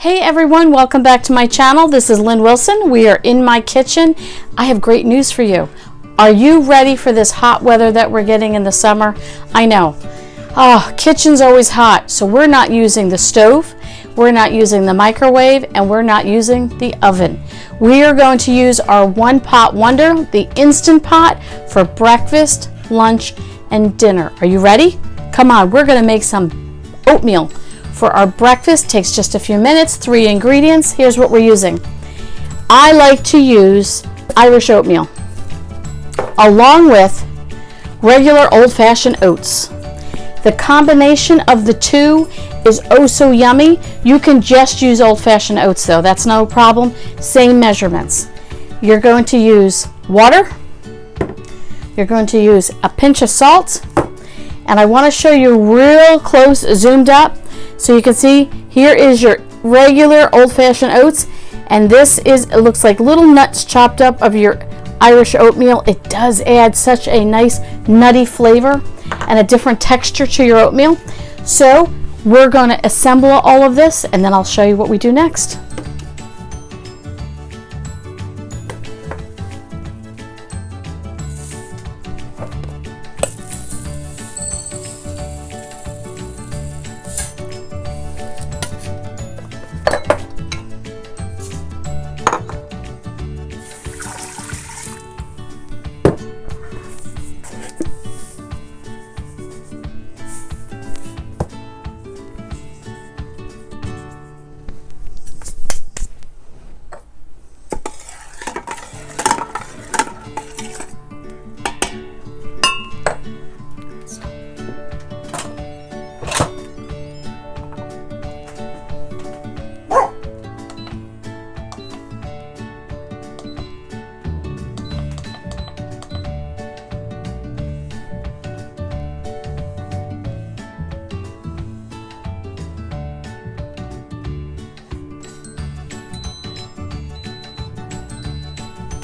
Hey everyone, welcome back to my channel. This is Lynn Wilson. We are in my kitchen. I have great news for you. Are you ready for this hot weather that we're getting in the summer? I know. Kitchen's always hot, so we're not using the stove, we're not using the microwave, and we're not using the oven. We are going to use our one pot wonder, the Instant Pot, for breakfast, lunch, and dinner. Are you ready? Come on, we're going to make some oatmeal. For our breakfast, takes just a few minutes, 3 ingredients. Here's what we're using. I like to use Irish oatmeal along with regular old-fashioned oats. The combination of the two is oh so yummy. You can just use old-fashioned oats though, that's no problem. Same measurements. You're going to use water. You're going to use a pinch of salt. And I want to show you real close, zoomed up. So you can see, here is your regular old-fashioned oats, and this is, it looks like little nuts chopped up of your Irish oatmeal. It does add such a nice nutty flavor and a different texture to your oatmeal. So we're going to assemble all of this, and then I'll show you what we do next.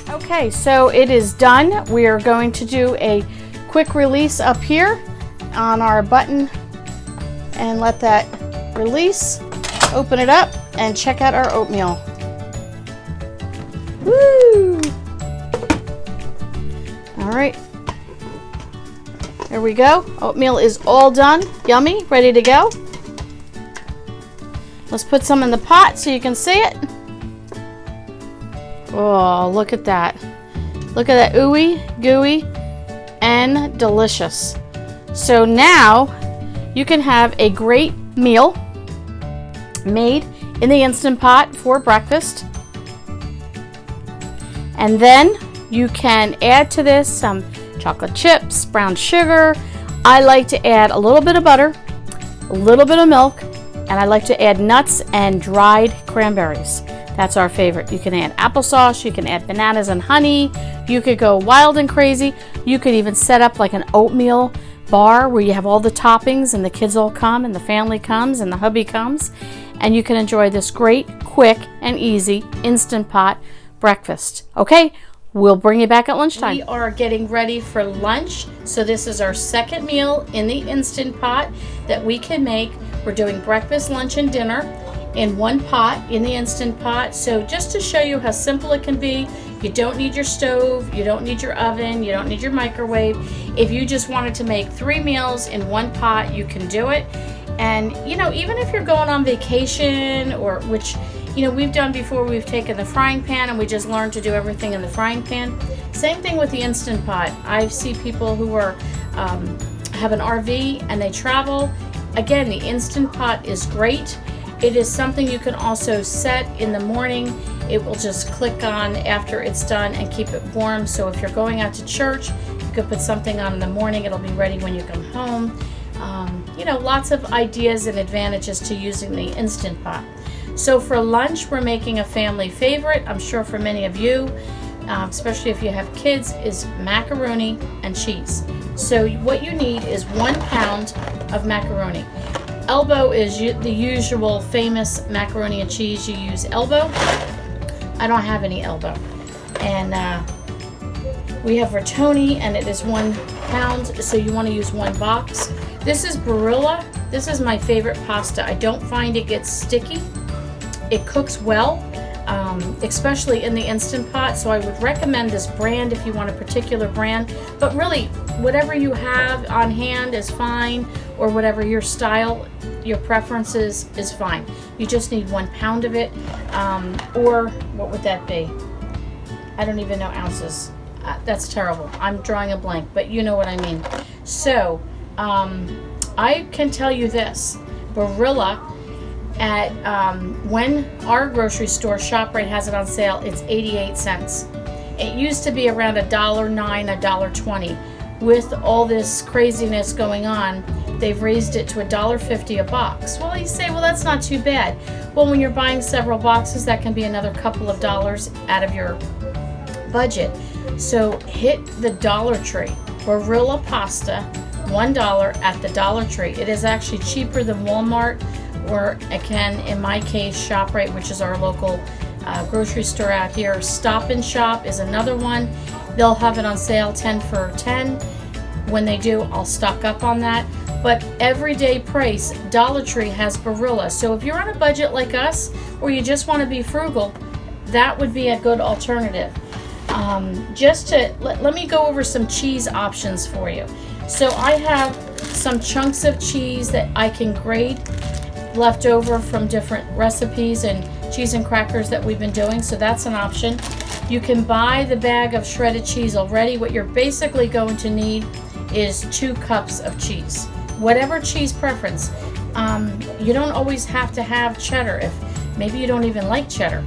Okay, so it is done. We are going to do a quick release up here on our button and let that release. Open it up and check out our oatmeal. Woo! All right, there we go. Oatmeal is all done. Yummy, ready to go. Let's put some in the pot so you can see it. Oh, look at that. Look at that, ooey, gooey, and delicious. So now you can have a great meal made in the Instant Pot for breakfast. And then you can add to this some chocolate chips, brown sugar. I like to add a little bit of butter, a little bit of milk, and I like to add nuts and dried cranberries. That's our favorite. You can add applesauce, you can add bananas and honey, you could go wild and crazy. You could even set up like an oatmeal bar where you have all the toppings and the kids all come and the family comes and the hubby comes, and you can enjoy this great, quick, and easy Instant Pot breakfast. Okay, we'll bring you back at lunchtime. We are getting ready for lunch, so this is our second meal in the Instant Pot that we can make. We're doing breakfast, lunch, and dinner in one pot in the Instant Pot. So just to show you how simple it can be, you don't need your stove, you don't need your oven, you don't need your microwave. If you just wanted to make 3 meals in one pot, you can do it. And you know, even if you're going on vacation, or which you know we've done before, we've taken the frying pan and we just learned to do everything in the frying pan. Same thing with the Instant Pot. I see people who are have an RV and they travel. Again, the Instant Pot is great. It is something you can also set in the morning. It will just click on after it's done and keep it warm. So if you're going out to church, you could put something on in the morning. It'll be ready when you come home. You know, lots of ideas and advantages to using the Instant Pot. So for lunch, we're making a family favorite, I'm sure for many of you, especially if you have kids, is macaroni and cheese. So what you need is 1 pound of macaroni. Elbow is the usual famous macaroni and cheese. You use Elbow. I don't have any Elbow. And we have Rotoni, and it is 1 pound, so you want to use 1 box. This is Barilla. This is my favorite pasta. I don't find it gets sticky. it cooks well, especially in the Instant Pot. So I would recommend this brand if you want a particular brand, but really whatever you have on hand is fine, or whatever your style, your preferences is fine. You just need 1 pound of it, or what would that be? I don't even know ounces. That's terrible. I'm drawing a blank, but you know what I mean. So I can tell you this, Barilla at when our grocery store ShopRite has it on sale, it's 88 cents. It used to be around $1.09, $1.20. With all this craziness going on, they've raised it to $1.50 a box. Well, you say, well, that's not too bad. Well, when you're buying several boxes, that can be another couple of dollars out of your budget. So hit the Dollar Tree. Barilla pasta, $1 at the Dollar Tree. It is actually cheaper than Walmart, or again, in my case, ShopRite, which is our local grocery store out here. Stop and Shop is another one. They'll have it on sale 10 for 10. When they do, I'll stock up on that. But everyday price, Dollar Tree has Barilla. So if you're on a budget like us, or you just want to be frugal, that would be a good alternative. Just to let me go over some cheese options for you. So I have some chunks of cheese that I can grate left over from different recipes and cheese and crackers that we've been doing, so that's an option. You can buy the bag of shredded cheese already. What you're basically going to need is 2 cups of cheese, whatever cheese preference. You don't always have to have cheddar. If maybe you don't even like cheddar,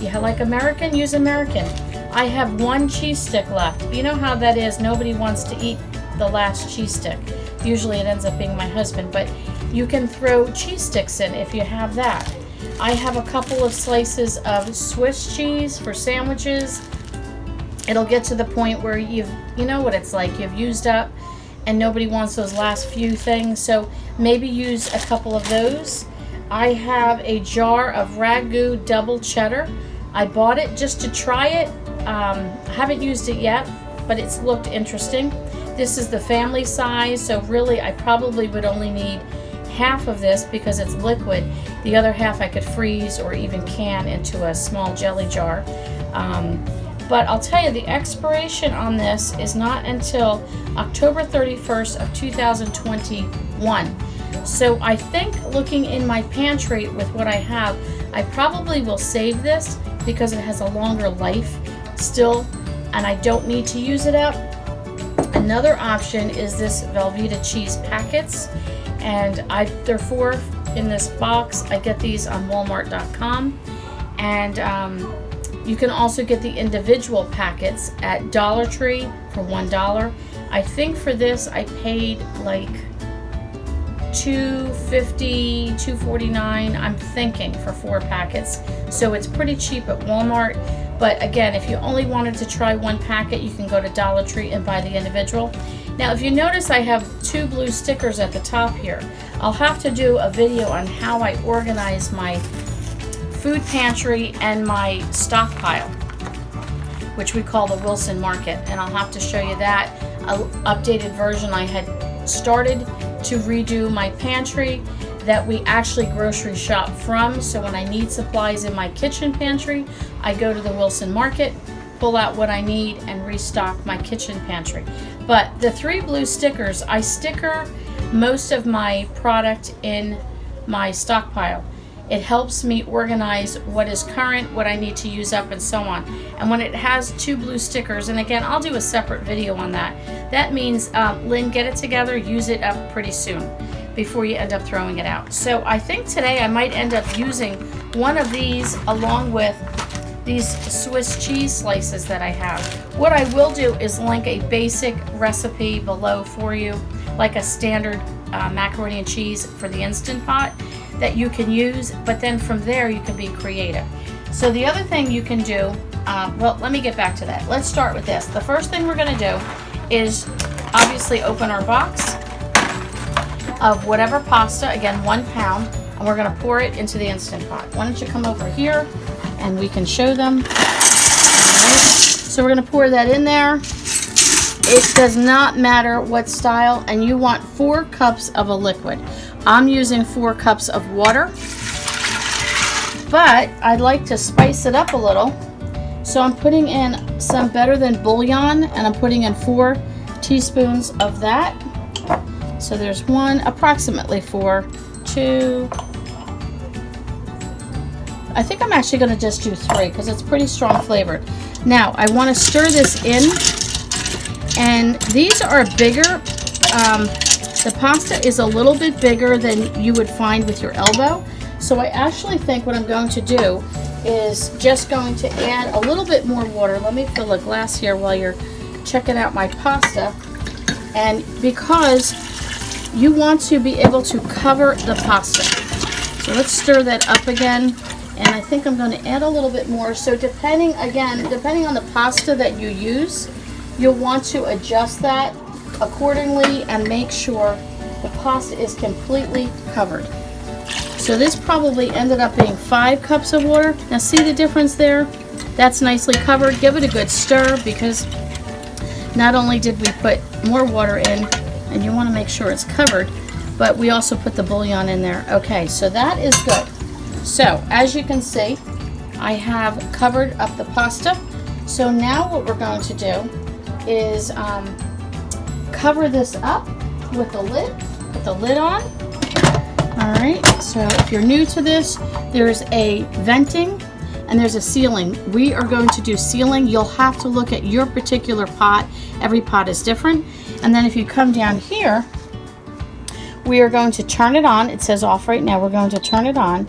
you like American, use American. I have 1 cheese stick left. You know how that is, nobody wants to eat the last cheese stick. Usually it ends up being my husband, but you can throw cheese sticks in if you have that. I have a couple of slices of Swiss cheese for sandwiches. It'll get to the point where you know what it's like, you've used up and nobody wants those last few things, so maybe use a couple of those. I have a jar of Ragu double cheddar. I bought it just to try it. I haven't used it yet, but it's looked interesting. This is the family size, so really I probably would only need half of this because it's liquid. The other half I could freeze or even can into a small jelly jar. But I'll tell you, the expiration on this is not until October 31st of 2021. So I think, looking in my pantry with what I have, I probably will save this because it has a longer life still and I don't need to use it up. Another option is this Velveeta cheese packets, and there are 4 in this box. I get these on Walmart.com, and you can also get the individual packets at Dollar Tree for $1. I think for this I paid like $2.50, $2.49, I'm thinking, for 4 packets. So it's pretty cheap at Walmart. But again, if you only wanted to try 1 packet, you can go to Dollar Tree and buy the individual. Now, if you notice, I have 2 blue stickers at the top here. I'll have to do a video on how I organize my food pantry and my stockpile, which we call the Wilson Market, and I'll have to show you that. An updated version. I had started to redo my pantry that we actually grocery shop from, so when I need supplies in my kitchen pantry, I go to the Wilson Market, pull out what I need, and restock my kitchen pantry. But the 3 blue stickers, I sticker most of my product in my stockpile. It helps me organize what is current, what I need to use up, and so on. And when it has 2 blue stickers, and again, I'll do a separate video on that, that means, Lynn, get it together, use it up pretty soon before you end up throwing it out. So I think today I might end up using one of these along with these Swiss cheese slices that I have. What I will do is link a basic recipe below for you, like a standard macaroni and cheese for the Instant Pot that you can use, but then from there you can be creative. So the other thing you can do, well, let me get back to that. Let's start with this. The first thing we're gonna do is obviously open our box of whatever pasta, again 1 pound, and we're gonna pour it into the Instant Pot. Why don't you come over here and we can show them. All right. So we're gonna pour that in there. It does not matter what style, and you want 4 cups of a liquid. I'm using 4 cups of water. but I'd like to spice it up a little. So I'm putting in some better than bouillon, and I'm putting in 4 teaspoons of that. So there's one, approximately 4, 2. I think I'm actually going to just do 3 because it's pretty strong flavored. Now I want to stir this in, and these are bigger. The pasta is a little bit bigger than you would find with your elbow. So I actually think what I'm going to do is just going to add a little bit more water. Let me fill a glass here while you're checking out my pasta. And because you want to be able to cover the pasta. So let's stir that up again. And I think I'm going to add a little bit more. So depending on the pasta that you use, you'll want to adjust that accordingly and make sure the pasta is completely covered. So this probably ended up being 5 cups of water. Now see the difference there? That's nicely covered. Give it a good stir, because not only did we put more water in, and you want to make sure it's covered, but we also put the bouillon in there. Okay, so that is good. So as you can see, I have covered up the pasta. So now what we're going to do is cover this up with the lid. Put the lid on. Alright, so if you're new to this, there's a venting and there's a sealing. We are going to do sealing. You'll have to look at your particular pot. Every pot is different. And then if you come down here, we are going to turn it on. It says off right now. We're going to turn it on.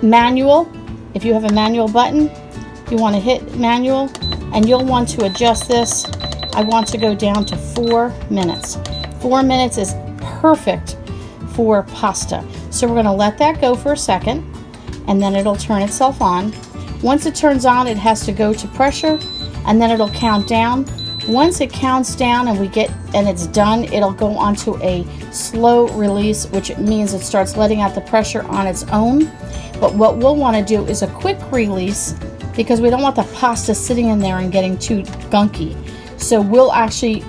Manual. If you have a manual button, you want to hit manual, and you'll want to adjust this. I want to go down to 4 minutes. 4 minutes is perfect for pasta. So we're going to let that go for a second, and then it'll turn itself on. Once it turns on, it has to go to pressure, and then it'll count down. Once it counts down and it's done, it'll go onto a slow release, which means it starts letting out the pressure on its own. But what we'll want to do is a quick release, because we don't want the pasta sitting in there and getting too gunky. So we'll actually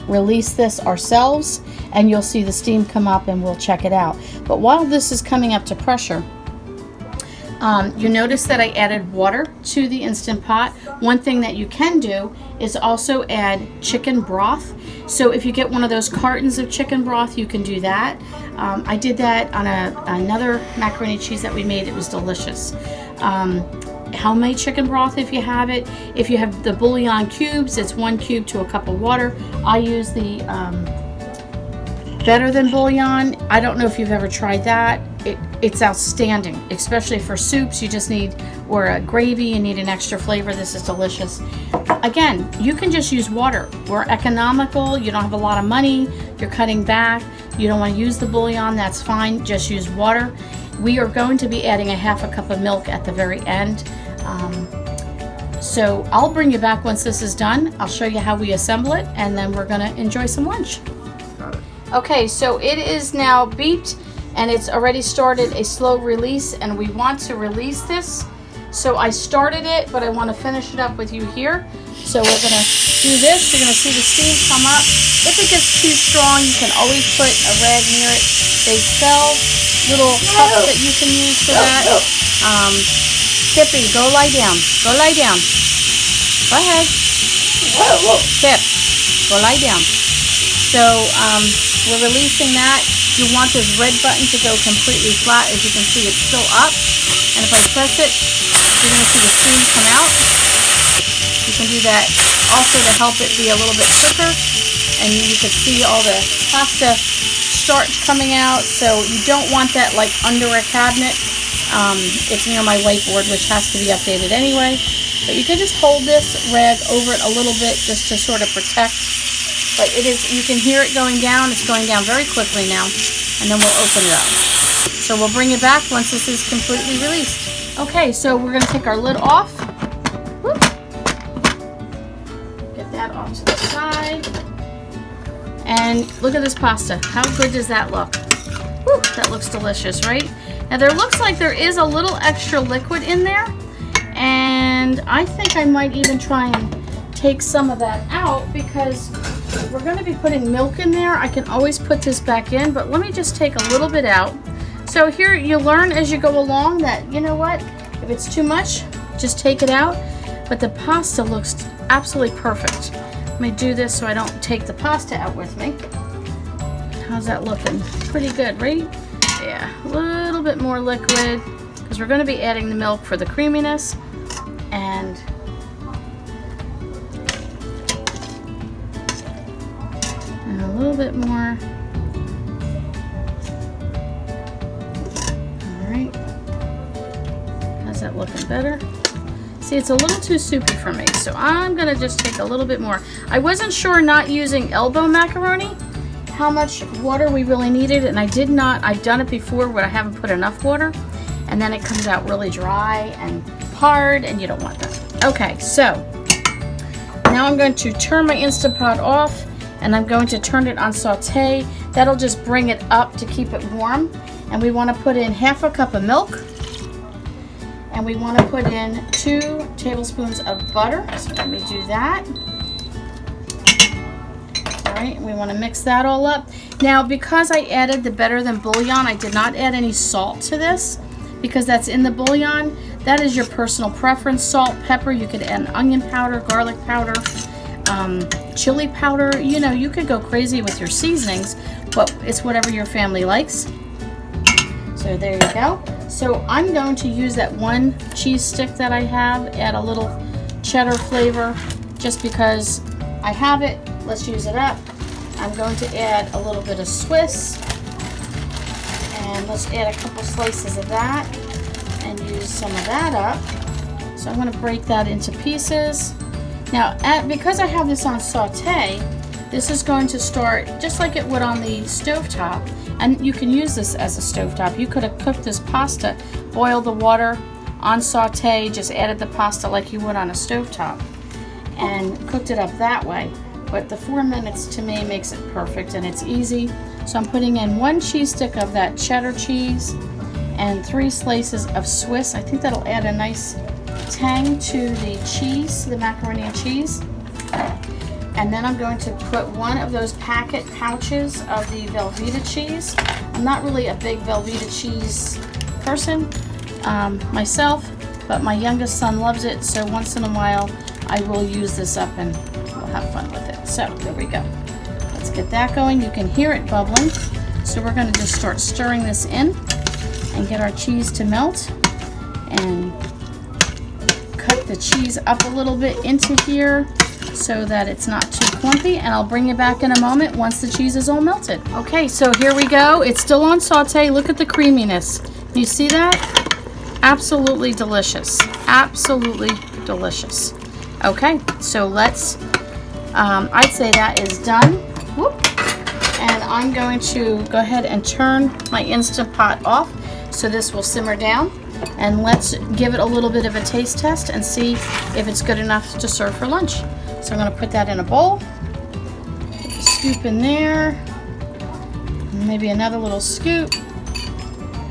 release this ourselves, and you'll see the steam come up, and we'll check it out. But while this is coming up to pressure, you notice that I added water to the Instant Pot. One thing that you can do is also add chicken broth. So if you get one of those cartons of chicken broth, you can do that. I did that on another macaroni and cheese that we made. It was delicious. Homemade chicken broth, if you have it. If you have the bouillon cubes, it's 1 cube to a cup of water. I use the better than bouillon. I don't know if you've ever tried that. It's outstanding, especially for soups. You just need, or a gravy, you need an extra flavor. This is delicious. Again, you can just use water. We're economical. You don't have a lot of money. You're cutting back. You don't want to use the bouillon. That's fine. Just use water. We are going to be adding a 1/2 cup of milk at the very end. So I'll bring you back once this is done. I'll show you how we assemble it, and then we're going to enjoy some lunch. Okay, so it is now beeped, and it's already started a slow release, and we want to release this. So I started it, but I want to finish it up with you here. So we're going to do this. You're going to see the steam come up. If it gets too strong, you can always put a rag near it. They sell little cups that you can use for that. Tippy, go lie down. Go lie down. Go ahead. Tip, go lie down. So we're releasing that. You want this red button to go completely flat. As you can see, it's still up. And if I press it, you're going to see the steam come out. You can do that also to help it be a little bit quicker. And you can see all the pasta starch coming out. So you don't want that like under a cabinet. It's near my whiteboard, which has to be updated anyway. But you can just hold this rag over it a little bit just to sort of protect. But it is, you can hear it going down. It's going down very quickly now. And then we'll open it up. So we'll bring it back once this is completely released. Okay, so we're going to take our lid off. Whoop. Get that off to the side. And look at this pasta. How good does that look? Whew, that looks delicious, right? Now there looks like there is a little extra liquid in there. And I think I might even try and take some of that out, because we're going to be putting milk in there. I can always put this back in, but let me just take a little bit out. So here you learn as you go along that, you know what, If it's too much, just take it out. But the pasta looks absolutely perfect. Let me do this so I don't take the pasta out with me. How's that looking? Pretty good, right? Yeah, a little bit more liquid because we're going to be adding the milk for the creaminess. And a little bit more. Alright. How's that looking better? See, it's a little too soupy for me, so I'm going to just take a little bit more. I wasn't sure, not using elbow macaroni, how much water we really needed, and I did not. I've done it before where I haven't put enough water, and then it comes out really dry and hard, and you don't want that. Okay, so now I'm going to turn my Instant Pot off, and I'm going to turn it on saute. That'll just bring it up to keep it warm. And we want to put in half a cup of milk, and we want to put in 2 tablespoons of butter. So let me do that. All right, we want to mix that all up. Now, because I added the better than bouillon, I did not add any salt to this because that's in the bouillon. That is your personal preference. Salt, pepper, you could add onion powder, garlic powder, chili powder. You know, you could go crazy with your seasonings, but it's whatever your family likes. So there you go. So I'm going to use that 1 cheese stick that I have, add a little cheddar flavor just because I have it. Let's use it up. I'm going to add a little bit of Swiss, and let's add a couple slices of that and use some of that up. So I'm going to break that into pieces. Now, because I have this on saute, this is going to start just like it would on the stovetop, and you can use this as a stovetop. You could have cooked this pasta, boiled the water on saute, just added the pasta like you would on a stovetop, and cooked it up that way. But the 4 minutes to me makes it perfect, and it's easy. So I'm putting in 1 cheese stick of that cheddar cheese and 3 slices of Swiss. I think that'll add a nice tang to the cheese, the macaroni and cheese. And then I'm going to put 1 of those packet pouches of the Velveeta cheese. I'm not really a big Velveeta cheese person myself, but my youngest son loves it, so once in a while I will use this up and we'll have fun with it. So there we go. Let's get that going. You can hear it bubbling. So we're going to just start stirring this in and get our cheese to melt, and cut the cheese up a little bit into here so that it's not too clumpy, and I'll bring you back in a moment once the cheese is all melted. Okay, so here we go. It's still on saute. Look at the creaminess. You see that? Absolutely delicious. Absolutely delicious. Okay, so let's, I'd say that is done. Whoop. And I'm going to go ahead and turn my Instant Pot off so this will simmer down. And let's give it a little bit of a taste test and see if it's good enough to serve for lunch. So I'm going to put that in a bowl. Put the scoop in there. Maybe another little scoop.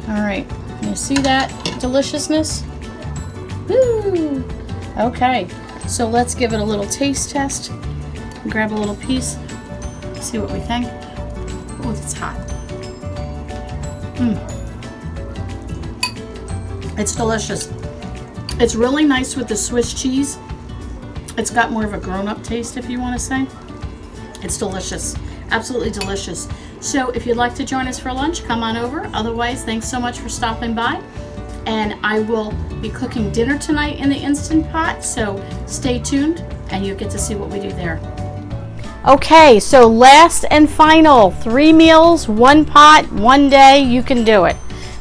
All right, you see that deliciousness? Woo! Okay, so let's give it a little taste test. Grab a little piece. See what we think. Oh, it's hot. It's delicious. It's really nice with the Swiss cheese. It's got more of a grown-up taste, if you want to say. It's delicious. Absolutely delicious. So if you'd like to join us for lunch, come on over. Otherwise, thanks so much for stopping by. And I will be cooking dinner tonight in the Instant Pot, so stay tuned and you'll get to see what we do there. Okay, so last and final, 3 meals, 1 pot, 1 day, you can do it.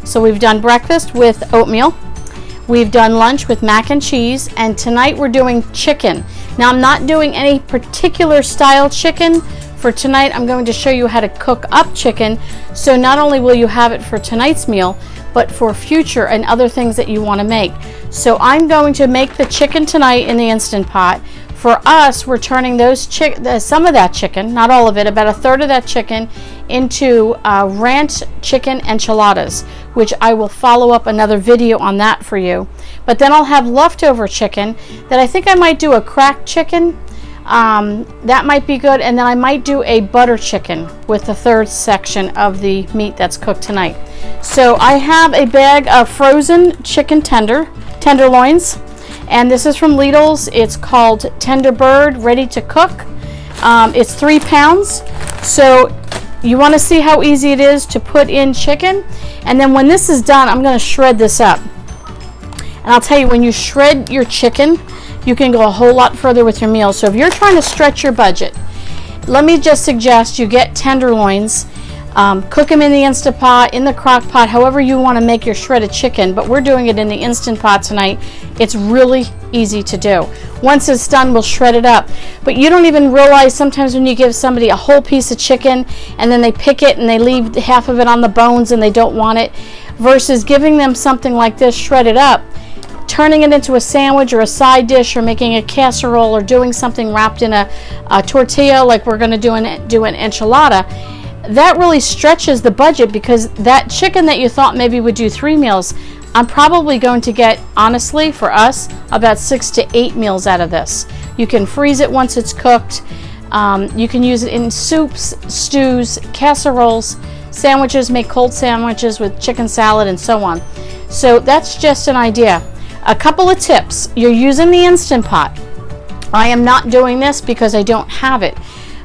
So we've done breakfast with oatmeal, we've done lunch with mac and cheese, and tonight we're doing chicken. Now I'm not doing any particular style chicken. For tonight I'm going to show you how to cook up chicken, so not only will you have it for tonight's meal, but for future and other things that you want to make. So I'm going to make the chicken tonight in the Instant Pot. For us, we're turning those some of that chicken, not all of it, about 1/3 of that chicken into ranch chicken enchiladas, which I will follow up another video on that for you. But then I'll have leftover chicken that I think I might do a cracked chicken. That might be good, and then I might do a butter chicken with the 3rd section of the meat that's cooked tonight. So I have a bag of frozen chicken tender. tenderloins, and this is from Lidl's. It's called Tender Bird Ready to Cook. It's 3 pounds. So you want to see how easy it is to put in chicken, and then when this is done, I'm going to shred this up. And I'll tell you, when you shred your chicken, you can go a whole lot further with your meal. So if you're trying to stretch your budget, let me just suggest you get tenderloins, cook them in the Instant Pot, in the crock pot, however you want to make your shredded chicken, but we're doing it in the Instant Pot tonight. It's really easy to do. Once it's done, we'll shred it up. But you don't even realize sometimes when you give somebody a whole piece of chicken and then they pick it and they leave half of it on the bones and they don't want it, versus giving them something like this shredded up, turning it into a sandwich or a side dish, or making a casserole, or doing something wrapped in a tortilla like we're going to do an enchilada. That really stretches the budget, because that chicken that you thought maybe would do 3 meals, I'm probably going to get, honestly, for us, about 6 to 8 meals out of this. You can freeze it once it's cooked. You can use it in soups, stews, casseroles, sandwiches, make cold sandwiches with chicken salad and so on. So that's just an idea. A couple of tips. You're using the Instant Pot. I am not doing this because I don't have it.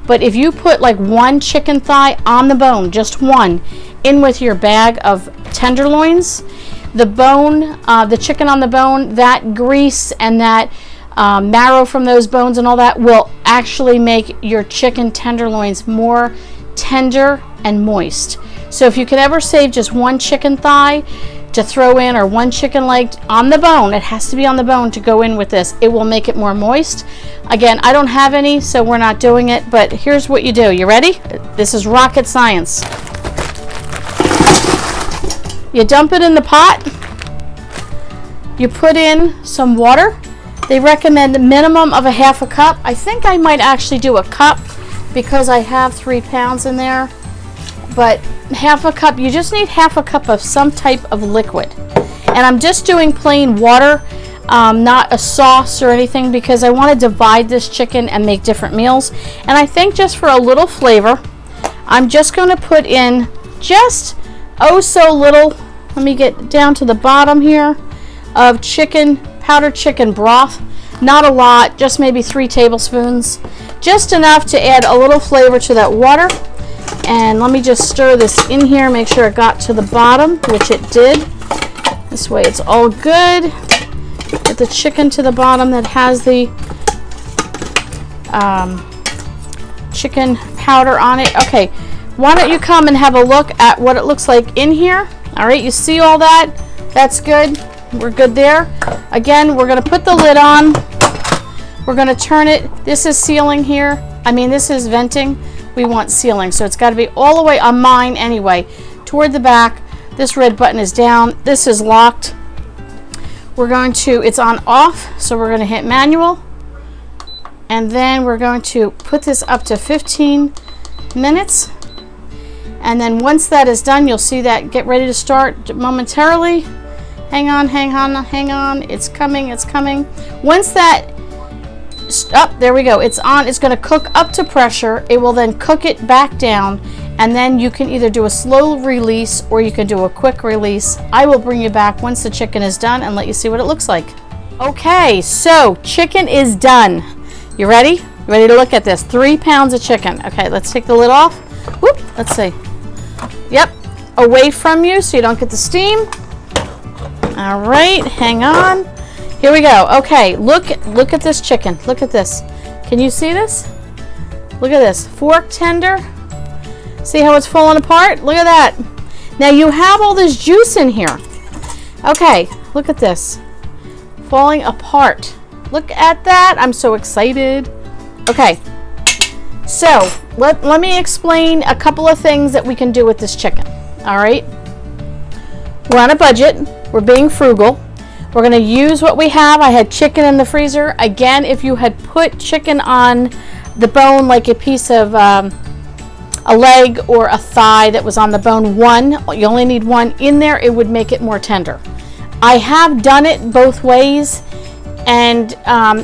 But if you put like 1 chicken thigh on the bone, just 1, in with your bag of tenderloins, the bone, the chicken on the bone, that grease and that marrow from those bones and all that will actually make your chicken tenderloins more tender and moist. So if you could ever save just 1 chicken thigh to throw in, or 1 chicken leg on the bone, it has to be on the bone to go in with this, it will make it more moist. Again, I don't have any, so we're not doing it, but here's what you do. You ready? This is rocket science. You dump it in the pot. You put in some water. They recommend a minimum of a half a cup. I think I might actually do a cup because I have 3 pounds in there. But half a cup, you just need half a cup of some type of liquid. And I'm just doing plain water, not a sauce or anything, because I want to divide this chicken and make different meals. And I think just for a little flavor, I'm just going to put in just so little, let me get down to the bottom here, of powdered chicken broth. Not a lot, just maybe 3 tablespoons. Just enough to add a little flavor to that water. And let me just stir this in here, make sure it got to the bottom, which it did. This way it's all good. Get the chicken to the bottom that has the chicken powder on it. Okay, why don't you come and have a look at what it looks like in here. All right, you see all that? That's good. We're good there. Again, we're going to put the lid on. We're going to turn it. This is sealing here. This is venting. We want sealing, so it's got to be all the way on mine anyway, toward the back. This red button is down. This is locked. It's on off, so we're going to hit manual, and then we're going to put this up to 15 minutes. And then once that is done, you'll see that get ready to start momentarily. Hang on. It's coming. Once that, there we go. It's on. It's going to cook up to pressure. It will then cook it back down, and then you can either do a slow release or you can do a quick release. I will bring you back once the chicken is done and let you see what it looks like. Okay, so chicken is done. You ready? You ready to look at this? 3 pounds of chicken. Okay, let's take the lid off. Whoop, let's see. Yep, away from you so you don't get the steam. All right, hang on. Here we go. Okay, look at this chicken. Look at this. Can you see this? Look at this. Fork tender. See how it's falling apart? Look at that. Now you have all this juice in here. Okay, look at this. Falling apart. Look at that. I'm so excited. Okay, so let me explain a couple of things that we can do with this chicken. All right. We're on a budget. We're being frugal. We're going to use what we have. I had chicken in the freezer. Again, if you had put chicken on the bone, like a piece of a leg or a thigh that was on the bone, you only need 1 in there, it would make it more tender. I have done it both ways, and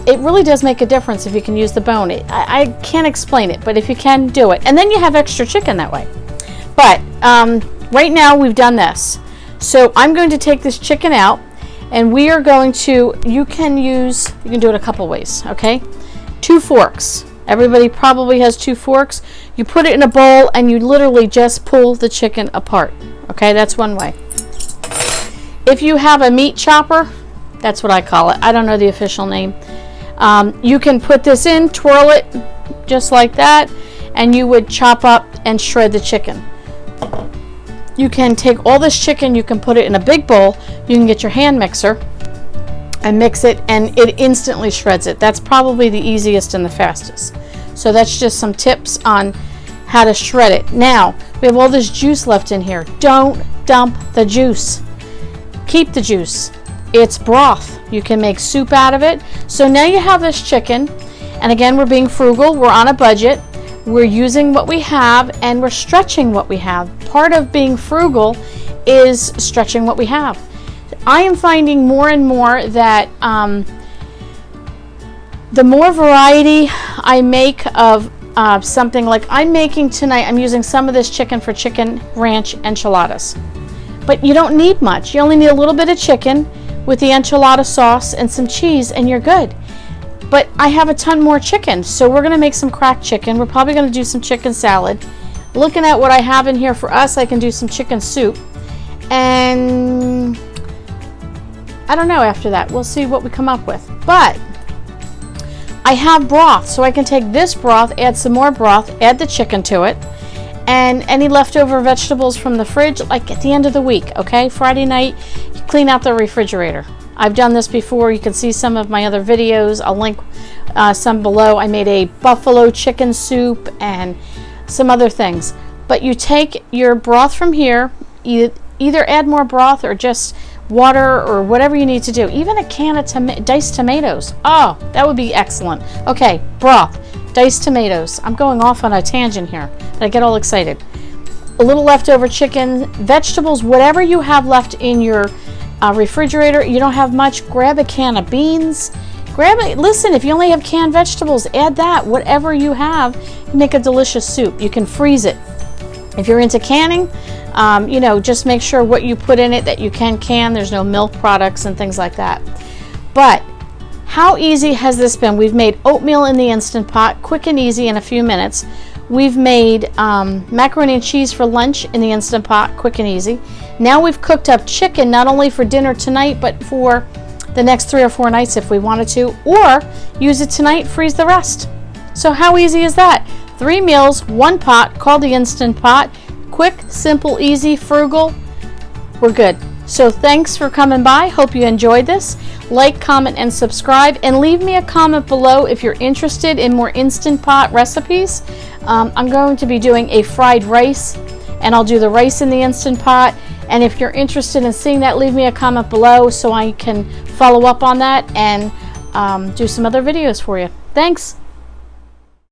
it really does make a difference if you can use the bone. I can't explain it, but if you can, do it. And then you have extra chicken that way. But right now we've done this. So I'm going to take this chicken out, And we are going to, you can do it a couple ways, okay? 2 forks. Everybody probably has 2 forks. You put it in a bowl and you literally just pull the chicken apart. Okay, that's one way. If you have a meat chopper, that's what I call it. I don't know the official name. You can put this in, twirl it just like that, and you would chop up and shred the chicken. You can take all this chicken, you can put it in a big bowl, you can get your hand mixer and mix it, and it instantly shreds it. That's probably the easiest and the fastest. So that's just some tips on how to shred it. Now, we have all this juice left in here. Don't dump the juice. Keep the juice. It's broth. You can make soup out of it. So now you have this chicken, and again, we're being frugal. We're on a budget. We're using what we have, and we're stretching what we have. Part of being frugal is stretching what we have. I am finding more and more that the more variety I make of something, like I'm making tonight, I'm using some of this chicken for chicken ranch enchiladas. But you don't need much. You only need a little bit of chicken with the enchilada sauce and some cheese, and you're good. But I have a ton more chicken, so we're going to make some cracked chicken. We're probably going to do some chicken salad. Looking at what I have in here for us, I can do some chicken soup. And I don't know after that. We'll see what we come up with. But I have broth, so I can take this broth, add some more broth, add the chicken to it, and any leftover vegetables from the fridge, like at the end of the week, okay? Friday night, you clean out the refrigerator. I've done this before. You can see some of my other videos. I'll link some below. I made a buffalo chicken soup and some other things. But you take your broth from here, either add more broth or just water or whatever you need to do. Even a can of diced tomatoes. Oh, that would be excellent. Okay, broth, diced tomatoes. I'm going off on a tangent here. I get all excited. A little leftover chicken, vegetables, whatever you have left in your refrigerator. You don't have much, grab a can of beans. Grab it. Listen, if you only have canned vegetables, add that. Whatever you have, you make a delicious soup. You can freeze it. If you're into canning, just make sure what you put in it that you can can. There's no milk products and things like that. But how easy has this been? We've made oatmeal in the Instant Pot, quick and easy in a few minutes. We've made macaroni and cheese for lunch in the Instant Pot, quick and easy. Now we've cooked up chicken, not only for dinner tonight, but for the next 3 or 4 nights if we wanted to, or use it tonight, freeze the rest. So how easy is that? 3 meals, 1 pot, called the Instant Pot. Quick, simple, easy, frugal. We're good. So thanks for coming by. Hope you enjoyed this. Like, comment, and subscribe. And leave me a comment below if you're interested in more Instant Pot recipes. I'm going to be doing a fried rice, and I'll do the rice in the Instant Pot. And if you're interested in seeing that, leave me a comment below so I can follow up on that and do some other videos for you. Thanks.